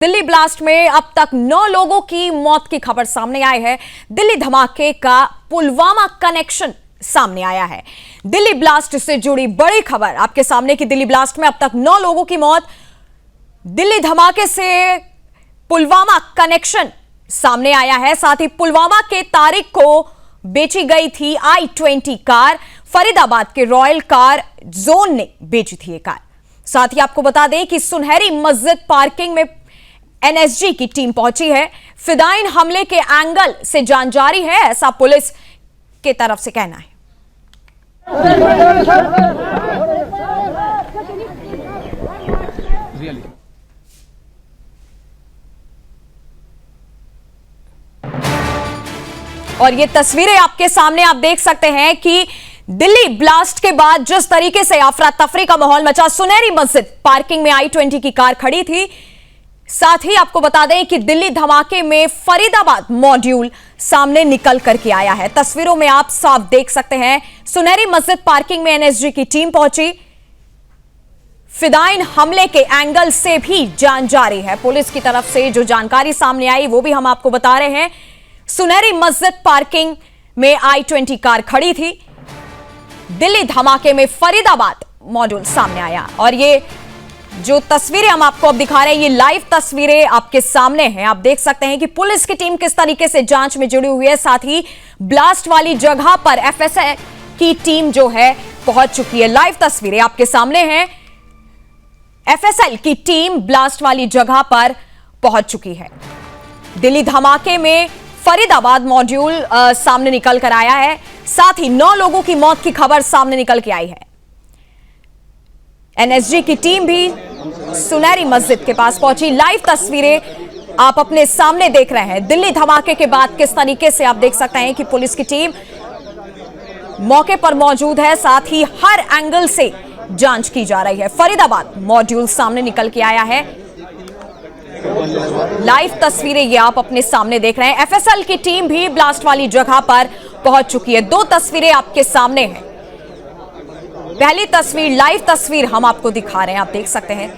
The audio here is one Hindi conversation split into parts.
दिल्ली ब्लास्ट में अब तक 9 लोगों की मौत की खबर सामने आई है। दिल्ली धमाके का पुलवामा कनेक्शन सामने आया है। दिल्ली ब्लास्ट से जुड़ी बड़ी खबर आपके सामने कि दिल्ली ब्लास्ट में अब तक 9 लोगों की मौत, दिल्ली धमाके से पुलवामा कनेक्शन सामने आया है। साथ ही पुलवामा के तारीख को बेची गई थी i20 कार, फरीदाबाद के रॉयल कार जोन ने बेची थी ये कार। साथ ही आपको बता दें कि सुनहरी मस्जिद पार्किंग में एनएसजी की टीम पहुंची है। फिदाइन हमले के एंगल से जांच जारी है, ऐसा पुलिस के तरफ से कहना है। और ये तस्वीरें आपके सामने आप देख सकते हैं कि दिल्ली ब्लास्ट के बाद जिस तरीके से अफरा तफरी का माहौल मचा, सुनहरी मस्जिद पार्किंग में i20 की कार खड़ी थी। साथ ही आपको बता दें कि दिल्ली धमाके में फरीदाबाद मॉड्यूल सामने निकल करके आया है। तस्वीरों में आप साफ देख सकते हैं, सुनहरी मस्जिद पार्किंग में एनएसजी की टीम पहुंची। फिदाइन हमले के एंगल से भी जांच जारी है। पुलिस की तरफ से जो जानकारी सामने आई वो भी हम आपको बता रहे हैं। सुनहरी मस्जिद पार्किंग में i20 कार खड़ी थी। दिल्ली धमाके में फरीदाबाद मॉड्यूल सामने आया और ये जो तस्वीरें हम आपको अब दिखा रहे हैं, ये लाइव तस्वीरें आपके सामने हैं। आप देख सकते हैं कि पुलिस की टीम किस तरीके से जांच में जुड़ी हुई है। साथ ही ब्लास्ट वाली जगह पर एफएसएल की टीम जो है पहुंच चुकी है। लाइव तस्वीरें आपके सामने हैं। एफएसएल की टीम ब्लास्ट वाली जगह पर पहुंच चुकी है। दिल्ली धमाके में फरीदाबाद मॉड्यूल सामने निकल कर आया है। साथ ही 9 लोगों की मौत की खबर सामने निकल के आई है। एनएसजी की टीम भी सुनहरी मस्जिद के पास पहुंची। लाइव तस्वीरें आप अपने सामने देख रहे हैं। दिल्ली धमाके के बाद किस तरीके से आप देख सकते हैं कि पुलिस की टीम मौके पर मौजूद है। साथ ही हर एंगल से जांच की जा रही है। फरीदाबाद मॉड्यूल सामने निकल के आया है। लाइव तस्वीरें ये आप अपने सामने देख रहे हैं। एफएसएल की टीम भी ब्लास्ट वाली जगह पर पहुंच चुकी है। 2 तस्वीरें आपके सामने हैं। पहली तस्वीर, लाइव तस्वीर हम आपको दिखा रहे हैं, आप देख सकते हैं।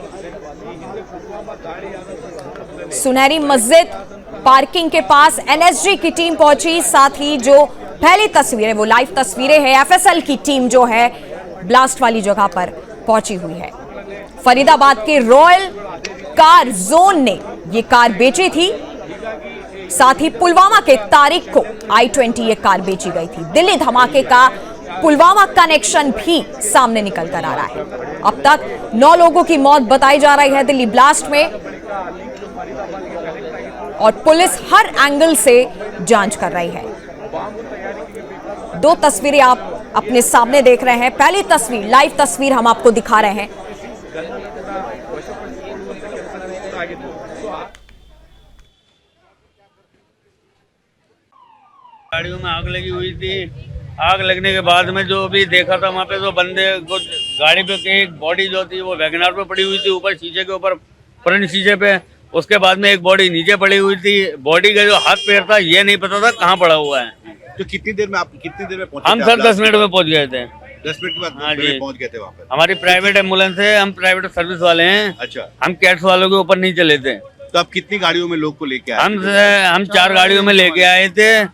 सुनहरी मस्जिद पार्किंग के पास एनएसजी की टीम पहुंची। साथ ही जो पहली तस्वीर है वो लाइव तस्वीरें हैं। एफएसएल की टीम जो है ब्लास्ट वाली जगह पर पहुंची हुई है। फरीदाबाद के रॉयल कार जोन ने ये कार बेची थी। साथ ही पुलवामा के तारीख को i20 ये कार बेची गई थी। दिल्ली धमाके का पुलवामा कनेक्शन भी सामने निकल कर आ रहा है। अब तक 9 लोगों की मौत बताई जा रही है दिल्ली ब्लास्ट में और पुलिस हर एंगल से जांच कर रही है। 2 तस्वीरें आप अपने सामने देख रहे हैं। पहली तस्वीर, लाइव तस्वीर हम आपको दिखा रहे हैं। गाड़ियों में आग लगी हुई थी। आग लगने के बाद में जो भी देखा था वहाँ पे तो बंदे को गाड़ी पे एक बॉडी जो थी वो वैगनआर पे पड़ी हुई थी, ऊपर शीशे के ऊपर फ्रंट शीशे पे। उसके बाद में एक बॉडी नीचे पड़ी हुई थी। बॉडी का जो हाथ पैर था ये नहीं पता था कहाँ पड़ा हुआ है। तो कितनी देर में पहुंचे? हम सर 10 मिनट में पहुंच गए थे। 10 मिनट के बाद हाँ जी पहुंच गए थे वहाँ पे। हमारी प्राइवेट एम्बुलेंस है, हम प्राइवेट सर्विस वाले हैं। अच्छा, हम कैट्स वालों के ऊपर नहीं चले थे। तो आप कितनी गाड़ियों में लोग को लेके आए? हम 4 गाड़ियों में लेके आए थे।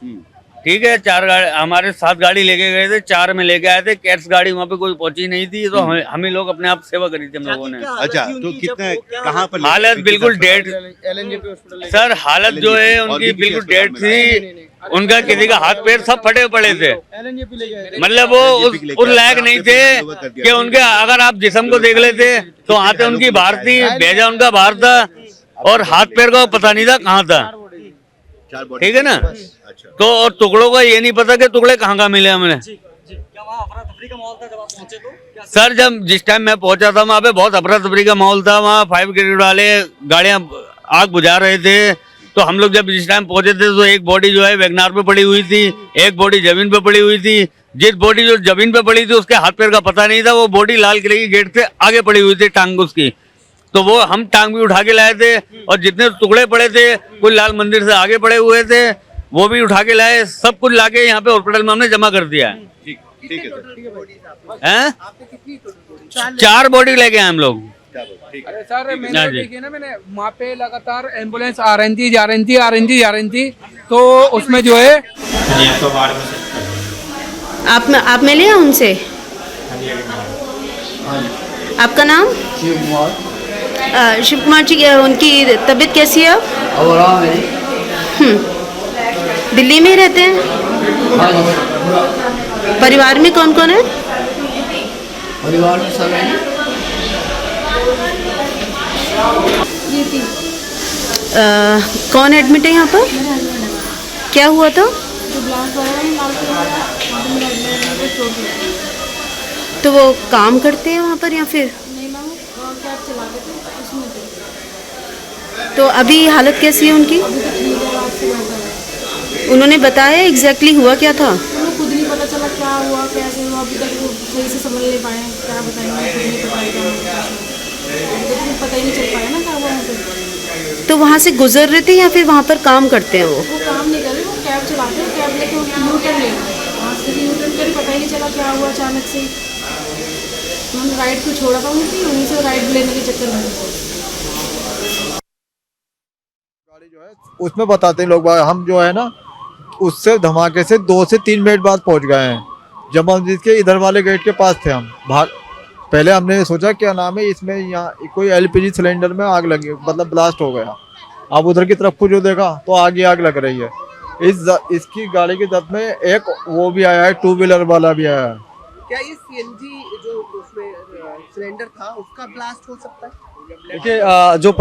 ठीक है, 4 गाड़ी हमारे 7 गाड़ी लेके गए थे, 4 में लेके आए थे। कैट्स गाड़ी वहाँ पे कोई पहुंची नहीं थी, तो हम ही लोग अपने आप सेवा करी थी हम लोगों ने। अच्छा, तो कितने कहाँ पर? हालत बिल्कुल डेड सर, हालत जो है उनकी बिल्कुल डेड थी। उनका किसी का हाथ पैर सब फटे पड़े थे। मतलब वो उस लायक नहीं थे कि उनके अगर आप जिस्म को देख लेते तो आते उनकी बाहर थी, भेजा उनका बाहर था और हाथ पैर का पता नहीं था कहाँ था। ठीक है ना? अच्छा, तो और टुकड़ों का ये नहीं पता कि टुकड़े कहाँ मिले हमें। सर जब जिस टाइम मैं पहुंचा था वहाँ पे बहुत अफरा तफरी का माहौल था। वहाँ फायर ब्रिगेड वाले गाड़ियां आग बुझा रहे थे। तो हम लोग जब जिस टाइम पहुंचे थे तो एक बॉडी जो है वैगनआर पे पड़ी हुई थी, एक बॉडी जमीन पे पड़ी हुई थी। जिस बॉडी जो जमीन पे पड़ी थी उसके हाथ पैर का पता नहीं था। वो बॉडी लाल किले की गेट से आगे पड़ी हुई थी, टांग उसकी। तो वो हम टांग भी उठा के लाए थे और जितने टुकड़े पड़े थे कुछ लाल मंदिर से आगे पड़े हुए थे वो भी उठा के लाए। सब कुछ लाके यहाँ पे हॉस्पिटल में हमने जमा कर दिया है। ठीक है सर। हैं? 4 बॉडी लेके आए हम लोग। ठीक है। अरे सर हाँ मैंने जी। देखी ना, मैंने वहाँ पे लगातार एम्बुलेंस आ रही थी, जा रही थी, तो उसमें जो है आप मिले हैं उनसे? आपका नाम? शिव कुमार। शिव कुमार जी, उनकी तबीयत कैसी है अब? और हाँ मेरी। दिल्ली में ही रहते हैं? हाँ जी। परिवार में कौन कौन है? परिवार में सब है। कौन एडमिट है यहाँ पर? क्या हुआ था? तो वो काम करते हैं वहाँ पर या फिर? तो अभी हालत कैसी है उनकी? उन्होंने बताया एग्जैक्टली हुआ क्या था? खुद नहीं पता चला क्या हुआ, कैसे हुआ, अभी तक वो सही से समझ नहीं पाए, क्या बताएंगे, खुद नहीं पता है क्या हुआ, अभी तक पता ही नहीं चल पाया ना क्या हुआ वहाँ पे। तो वहाँ से गुजर रहे थे या फिर वहाँ पर काम करते हैं वो? वो काम नहीं कर रहे, वो कैब चलाते हैं, कैब लेके यू टर्न ले वहाँ से यू टर्न कर, पता ही नहीं चला क्या हुआ अचानक से। उन्होंने राइड को छोड़ा था उनकी, वहीं से राइड लेने के चक्कर में गाड़ी जो है उसमें बताते हैं लोग, हम जो है ना उससे धमाके से 2 से 3 मिनट बाद पहुंच गए हैं। जमा मस्जिद के इधर वाले गेट के पास थे हम। भाग पहले हमने सोचा क्या नाम है इसमें, यहाँ कोई एलपीजी सिलेंडर में आग लगी, मतलब ब्लास्ट हो गया। अब उधर की तरफ को जो देखा तो आग लग रही है। इसकी गाड़ी की जद में एक वो भी आया है, 2 व्हीलर वाला भी आया है। क्या ये सीएनजी जो उसमें सिलेंडर था उसका ब्लास्ट हो सकता है? देखिए, जो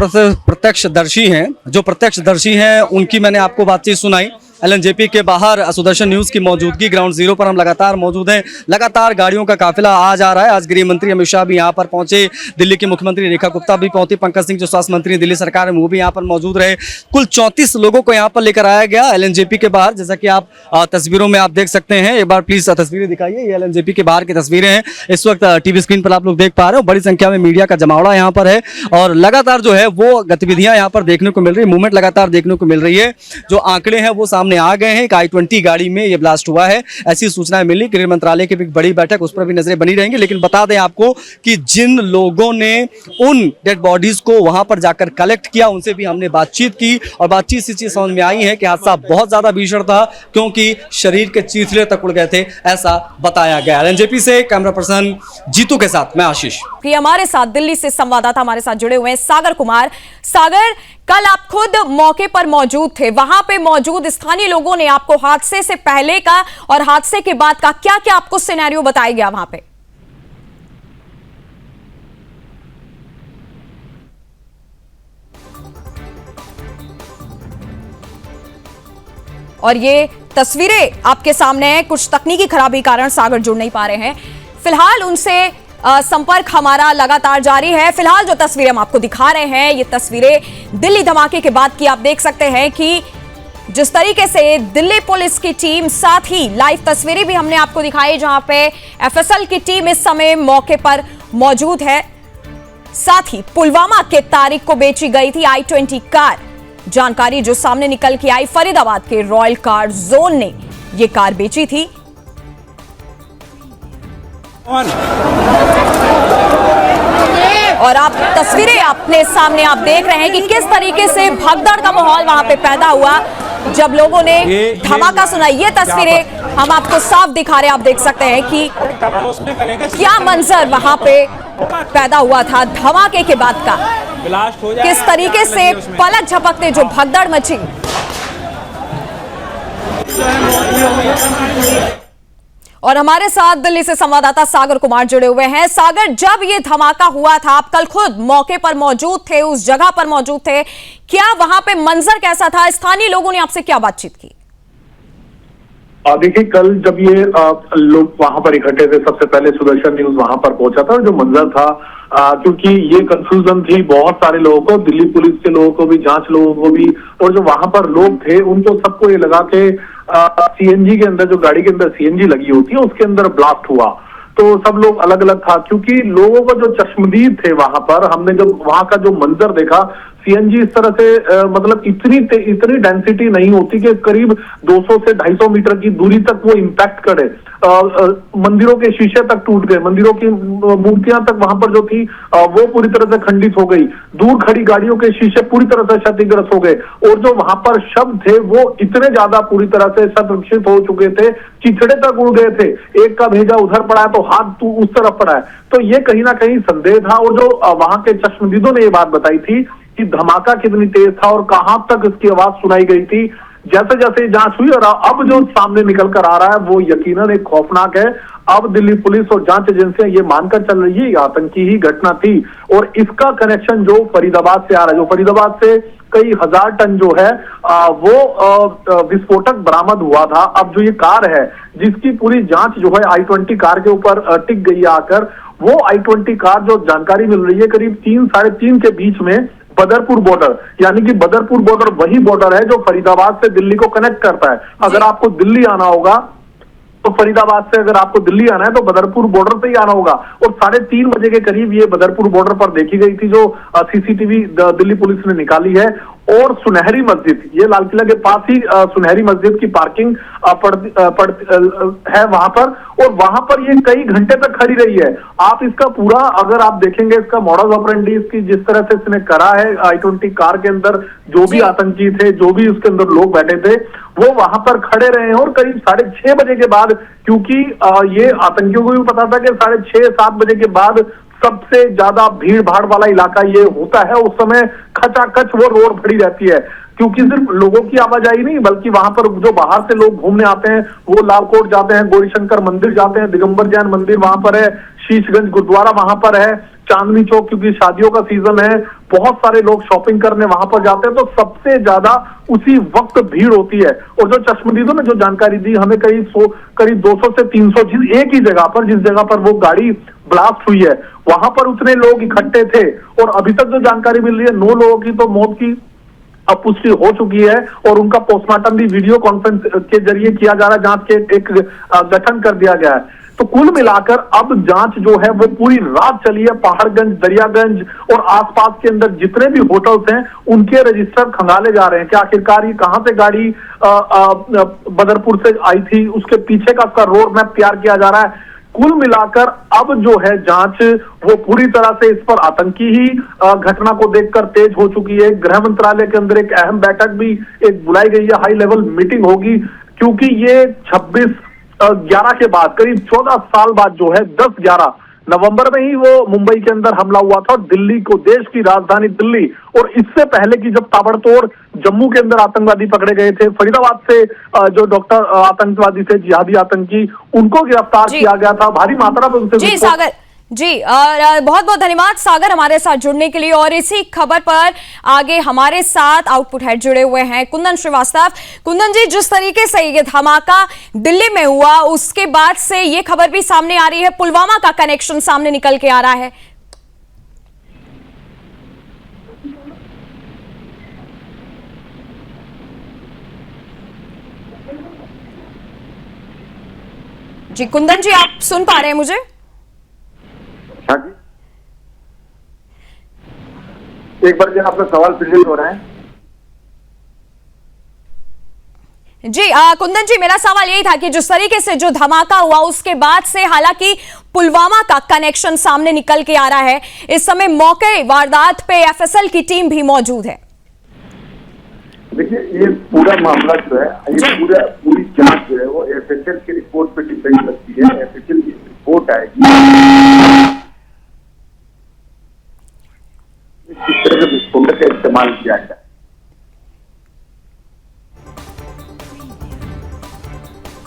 प्रत्यक्षदर्शी हैं उनकी मैंने आपको बातचीत सुनाई। एलएनजेपी के बाहर सुदर्शन न्यूज की मौजूदगी, ग्राउंड जीरो पर हम लगातार मौजूद हैं। लगातार गाड़ियों का काफिला आ जा रहा है। आज गृह मंत्री अमित शाह भी यहाँ पर पहुंचे, दिल्ली के मुख्यमंत्री रेखा गुप्ता भी पहुंची, पंकज सिंह जो स्वास्थ्य मंत्री दिल्ली सरकार में वो भी यहाँ पर मौजूद रहे। कुल 34 लोगों को यहाँ पर लेकर आया गया एलएनजेपी के बाहर, जैसा कि आप तस्वीरों में आप देख सकते हैं। एक बार प्लीज तस्वीरें दिखाइए, ये एलएनजेपी के बाहर की तस्वीरें हैं। इस वक्त टीवी स्क्रीन पर आप लोग देख पा रहे हो, बड़ी संख्या में मीडिया का जमावड़ा यहाँ पर है और लगातार जो है वो गतिविधियां यहाँ पर देखने को मिल रही है, मूवमेंट लगातार देखने को मिल रही है। जो आंकड़े हैं वो सामने आ गए हैं। I-20 गाड़ी में ये ब्लास्ट हुआ है, ऐसी सूचनाएं मिली। गृह मंत्रालय की भी बड़ी बैठक, उस पर भी नजरें बनी रहेंगी। लेकिन बता दें आपको कि जिन लोगों ने उन डेड बॉडीज को वहां पर जाकर कलेक्ट किया, उनसे भी हमने बातचीत की और बातचीत से चीज समझ में आई है कि हादसा बहुत ज्यादा भीषण था, क्योंकि शरीर के चीथड़े तक उड़ गए थे, ऐसा बताया गया। एलएनजेपी से कैमरा पर्सन जीतू के साथ मैं आशीष। हमारे साथ दिल्ली से संवाददाता हमारे साथ जुड़े हुए हैं सागर कुमार। सागर, कल आप खुद मौके पर मौजूद थे, वहां पे मौजूद स्थानीय लोगों ने आपको हादसे से पहले का और हादसे के बाद का क्या क्या आपको सिनेरियो बताया गया वहां पे? और ये तस्वीरें आपके सामने हैं। कुछ तकनीकी खराबी कारण सागर जुड़ नहीं पा रहे हैं। फिलहाल उनसे संपर्क हमारा लगातार जारी है। फिलहाल जो तस्वीरें हम आपको दिखा रहे हैं, ये तस्वीरें दिल्ली धमाके के बाद की आप देख सकते हैं कि जिस तरीके से दिल्ली पुलिस की टीम, साथ ही लाइव तस्वीरें भी हमने आपको दिखाई जहां पे एफएसएल की टीम इस समय मौके पर मौजूद है। साथ ही पुलवामा के तारीख को बेची गई थी I-20 कार। जानकारी जो सामने निकल के आई, फरीदाबाद के रॉयल कार जोन ने यह कार बेची थी। और आप तस्वीरें अपने सामने आप देख रहे हैं कि किस तरीके से भगदड़ का माहौल वहां पे पैदा हुआ जब लोगों ने धमाका सुना। ये तस्वीरें हम आपको साफ दिखा रहे हैं, आप देख सकते हैं कि क्या मंजर वहां पे पैदा हुआ था धमाके के बाद का। किस तरीके से पलक झपकते जो भगदड़ मची। और हमारे साथ दिल्ली से संवाददाता सागर कुमार जुड़े हुए हैं। सागर, जब ये धमाका हुआ था, आप कल खुद मौके पर मौजूद थे, उस जगह पर मौजूद थे, क्या वहां पे मंजर कैसा था? स्थानीय लोगों ने आपसे क्या बातचीत की? देखिए, कल जब ये लोग वहां पर इकट्ठे थे, सबसे पहले सुदर्शन न्यूज वहां पर पहुंचा था और जो मंजर था, क्योंकि ये कंफ्यूजन थी बहुत सारे लोगों को, दिल्ली पुलिस के लोगों को भी, जांच लोगों को भी, और जो वहां पर लोग थे उनको सबको ये लगा के सीएनजी के अंदर, जो गाड़ी के अंदर सीएनजी लगी होती है उसके अंदर ब्लास्ट हुआ। तो सब लोग अलग अलग था, क्योंकि लोगों को जो चश्मदीद थे वहां पर, हमने जब वहां का जो मंजर देखा, सीएनजी इस तरह से मतलब इतनी डेंसिटी नहीं होती कि करीब 200 से 250 मीटर की दूरी तक वो इम्पैक्ट करे। मंदिरों के शीशे तक टूट गए, मंदिरों की मूर्तियां तक वहां पर जो थी वो पूरी तरह से खंडित हो गई, दूर खड़ी गाड़ियों के शीशे पूरी तरह से क्षतिग्रस्त हो गए, और जो वहां पर शब्द थे वो इतने ज्यादा पूरी तरह से क्षत हो चुके थे, चिथड़े तक उड़ गए थे। एक का भेजा उधर पड़ा है तो हाथ तू उस तरफ पड़ा है, तो ये कहीं ना कहीं संदेह था। और जो वहां के चश्मदीदों ने ये बात बताई थी कि धमाका कितनी तेज था और कहां तक इसकी आवाज सुनाई गई थी, जैसे जैसे जांच हुई और अब जो सामने निकल कर आ रहा है वो यकीनन एक खौफनाक है। अब दिल्ली पुलिस और जांच एजेंसियां ये मानकर चल रही है आतंकी ही घटना थी, और इसका कनेक्शन जो फरीदाबाद से आ रहा है, जो फरीदाबाद से कई हजार टन जो है वो विस्फोटक बरामद हुआ था। अब जो ये कार है जिसकी पूरी जांच जो है I-20 कार के ऊपर टिक गई है आकर, वो I-20 कार जो जानकारी मिल रही है करीब 3-3.5 के बीच में बदरपुर बॉर्डर, यानी कि बदरपुर बॉर्डर वही बॉर्डर है जो फरीदाबाद से दिल्ली को कनेक्ट करता है। अगर आपको दिल्ली आना होगा तो फरीदाबाद से अगर आपको दिल्ली आना है तो बदरपुर बॉर्डर से ही आना होगा। और 3:30 बजे के करीब ये बदरपुर बॉर्डर पर देखी गई थी, जो सीसीटीवी दिल्ली पुलिस ने निकाली है। और सुनहरी मस्जिद, ये लाल किला के पास ही सुनहरी मस्जिद की पार्किंग है वहां पर, और वहां पर ये कई घंटे तक खड़ी रही है। आप इसका पूरा अगर आप देखेंगे इसका मॉडस ऑपरेंडी, इसकी जिस तरह से इसने करा है I-20 कार के अंदर जो भी आतंकी थे, जो भी उसके अंदर लोग बैठे थे, वो वहां पर खड़े रहे हैं। और करीब 6:30 बजे के बाद, क्योंकि ये आतंकियों को भी पता था कि 6:30-7 बजे के बाद सबसे ज्यादा भीड़ भाड़ वाला इलाका ये होता है, उस समय खचाखच वो रोड भरी रहती है, क्योंकि सिर्फ लोगों की आवाजाही नहीं बल्कि वहां पर जो बाहर से लोग घूमने आते हैं वो लालकोट जाते हैं, गौरीशंकर मंदिर जाते हैं, दिगंबर जैन मंदिर वहां पर है, शीशगंज गुरुद्वारा वहां पर है, चांदनी चौक क्योंकि शादियों का सीजन है, बहुत सारे लोग शॉपिंग करने वहां पर जाते हैं, तो सबसे ज्यादा उसी वक्त भीड़ होती है। और जो चश्मदीदों ने जो जानकारी दी हमें, करीब 200 से 300 एक ही जगह पर, जिस जगह पर वो गाड़ी ब्लास्ट हुई है वहां पर उतने लोग इकट्ठे थे। और अभी तक जो जानकारी मिल रही है 9 लोगों की तो मौत की अब पुष्टि हो चुकी है, और उनका पोस्टमार्टम भी वीडियो कॉन्फ्रेंस के जरिए किया जा रहा है, जांच के एक गठन कर दिया गया है। तो कुल मिलाकर अब जांच जो है वो पूरी रात चली है। पहाड़गंज, दरियागंज और आसपास के अंदर जितने भी होटल्स हैं उनके रजिस्टर खंगाले जा रहे हैं कि आखिरकार ये कहां से गाड़ी बदरपुर से आई थी, उसके पीछे का उसका रोड मैप तैयार किया जा रहा है। कुल मिलाकर अब जो है जांच वो पूरी तरह से इस पर आतंकी ही घटना को देखकर तेज हो चुकी है। गृह मंत्रालय के अंदर एक अहम बैठक भी एक बुलाई गई है, हाई लेवल मीटिंग होगी, क्योंकि ये 26/11 के बाद करीब 14 साल बाद जो है 10/11 नवंबर में ही वो मुंबई के अंदर हमला हुआ था, और दिल्ली को, देश की राजधानी दिल्ली, और इससे पहले की जब ताबड़तोड़ जम्मू के अंदर आतंकवादी पकड़े गए थे, फरीदाबाद से जो डॉक्टर आतंकवादी थे, जिहादी आतंकी, उनको गिरफ्तार किया गया था, भारी मात्रा में उनसे। जी सागर जी, बहुत बहुत धन्यवाद सागर हमारे साथ जुड़ने के लिए। और इसी खबर पर आगे हमारे साथ आउटपुट हेड जुड़े हुए हैं कुंदन श्रीवास्तव। कुंदन जी, जिस तरीके से ये धमाका दिल्ली में हुआ उसके बाद से ये खबर भी सामने आ रही है, पुलवामा का कनेक्शन सामने निकल के आ रहा है। जी कुंदन जी, आप सुन पा रहे हैं मुझे? हाँ जी, एक बार आपका सवाल फिर हो रहा है। जी कुंदन जी, मेरा सवाल यही था कि जिस तरीके से जो धमाका हुआ उसके बाद से हालांकि पुलवामा का कनेक्शन सामने निकल के आ रहा है, इस समय मौके वारदात पे एफएसएल की टीम भी मौजूद है। देखिए, ये पूरा मामला जो है, ये पूरी जांच जो है वो एफएसएल की रिपोर्ट पे डिपेंड करती है। एफएसएल की रिपोर्ट आएगी किस तरह के विस्फोटक का इस्तेमाल किया जाए।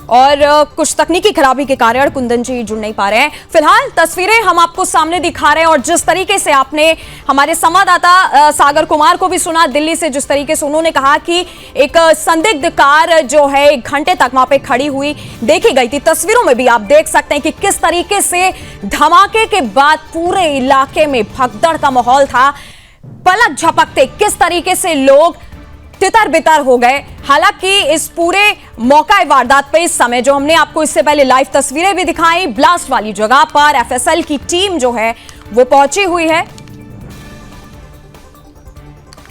और कुछ तकनीकी खराबी के कारण कुंदन जी जुड़ नहीं पा रहे हैं। फिलहाल तस्वीरें हम आपको सामने दिखा रहे हैं, और जिस तरीके से आपने हमारे संवाददाता सागर कुमार को भी सुना दिल्ली से, जिस तरीके से उन्होंने कहा कि एक संदिग्ध कार जो है 1 घंटे तक वहां पे खड़ी हुई देखी गई थी। तस्वीरों में भी आप देख सकते हैं कि किस तरीके से धमाके के बाद पूरे इलाके में भगदड़ का माहौल था। पलक झपकते किस तरीके से लोग तितर बितर हो गए। हालांकि इस पूरे मौका वारदात पे इस समय जो हमने आपको इससे पहले लाइव तस्वीरें भी दिखाई, ब्लास्ट वाली जगह पर एफएसएल की टीम जो है वो पहुंची हुई है।